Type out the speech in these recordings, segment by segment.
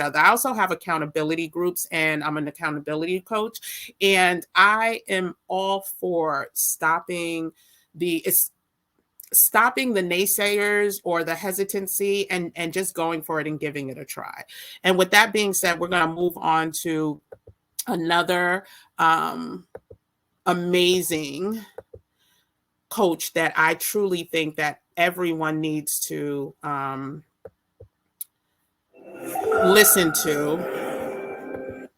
other. I also have accountability groups, and I'm an accountability coach, and I am all for stopping the naysayers or the hesitancy, and just going for it and giving it a try. And with that being said, we're going to move on to another amazing coach that I truly think that everyone needs to listen to,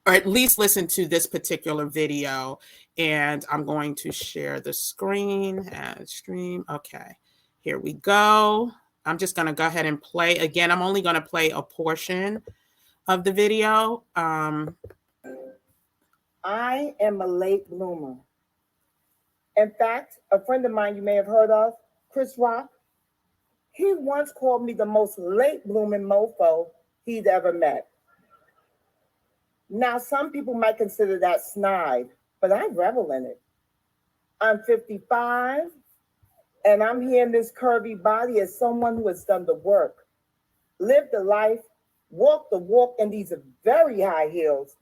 or at least listen to this particular video. And I'm going to share the screen and stream. Okay, here we go. I'm just going to go ahead and play. Again, I'm only going to play a portion of the video. I am a late bloomer. In fact, a friend of mine you may have heard of, Chris Rock, he once called me the most late blooming mofo he'd ever met. Now, some people might consider that snide, but I revel in it. I'm 55, and I'm here in this curvy body as someone who has done the work, lived the life, walked the walk in these very high heels,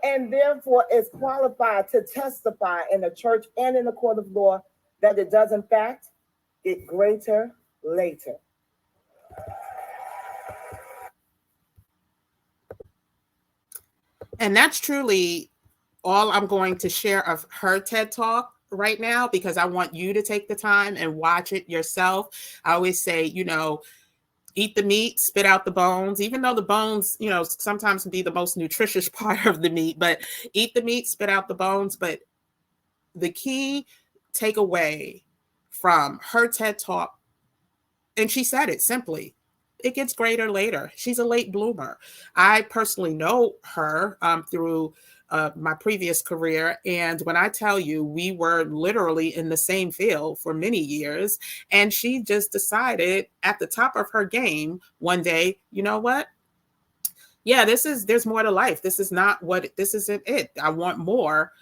and therefore is qualified to testify in the church and in the court of law that it does, in fact, get greater later. And that's truly all I'm going to share of her TED Talk right now, because I want you to take the time and watch it yourself. I always say, eat the meat, spit out the bones, even though the bones, sometimes can be the most nutritious part of the meat, but eat the meat, spit out the bones. But the key takeaway from her TED Talk, and she said it simply, it gets greater later. She's a late bloomer. I personally know her through my previous career. And when I tell you, we were literally in the same field for many years. And she just decided at the top of her game one day, you know what? Yeah, there's more to life. This isn't it. I want more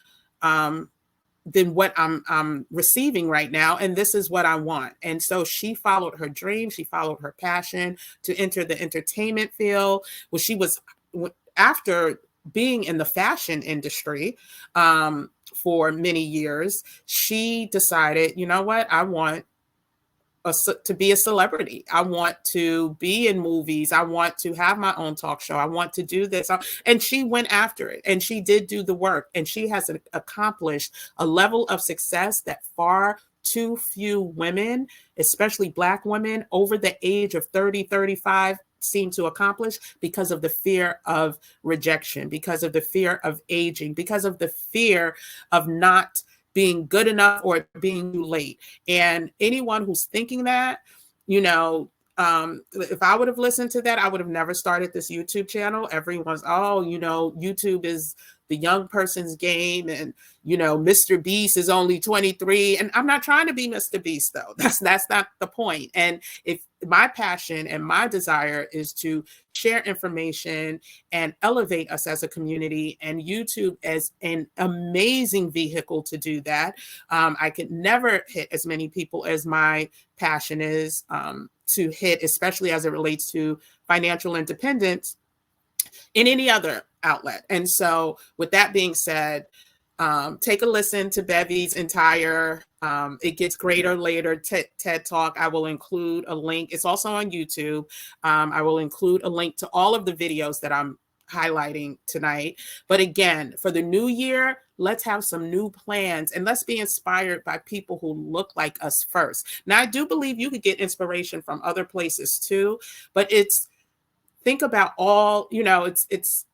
than what I'm receiving right now. And this is what I want. And so she followed her dream. She followed her passion to enter the entertainment field. Well, she was, after being in the fashion industry for many years, she decided, you know what? I want to be a celebrity. I want to be in movies. I want to have my own talk show. I want to do this. And she went after it, and she did do the work, and she has accomplished a level of success that far too few women, especially Black women over the age of 30, 35, seem to accomplish, because of the fear of rejection, because of the fear of aging, because of the fear of not being good enough or being too late. And anyone who's thinking that, if I would have listened to that, I would have never started this YouTube channel. Everyone's, YouTube is the young person's game, and Mr. Beast is only 23. And I'm not trying to be Mr. Beast, though. That's not the point. And if my passion and my desire is to share information and elevate us as a community, and YouTube as an amazing vehicle to do that. I could never hit as many people as my passion is to hit, especially as it relates to financial independence in any other outlet. And so with that being said, take a listen to Bevy's entire It Gets Greater Later TED Talk. I will include a link. It's also on YouTube. I will include a link to all of the videos that I'm highlighting tonight. But again, for the new year, let's have some new plans, and let's be inspired by people who look like us first. Now, I do believe you could get inspiration from other places too, but think about all, it's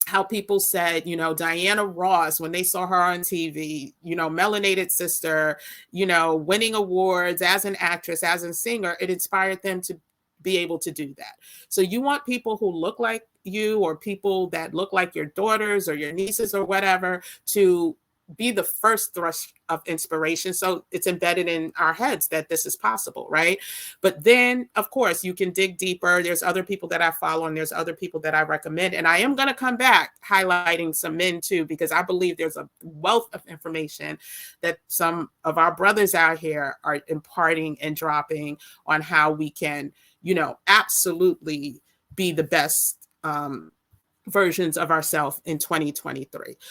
how people said, Diana Ross, when they saw her on TV, melanated sister, winning awards as an actress, as a singer, it inspired them to be able to do that. So you want people who look like you, or people that look like your daughters or your nieces or whatever, to be the first thrust of inspiration. So it's embedded in our heads that this is possible, right? But then, of course, you can dig deeper. There's other people that I follow, and there's other people that I recommend. And I am going to come back highlighting some men too, because I believe there's a wealth of information that some of our brothers out here are imparting and dropping on how we can, absolutely be the best versions of ourselves in 2023.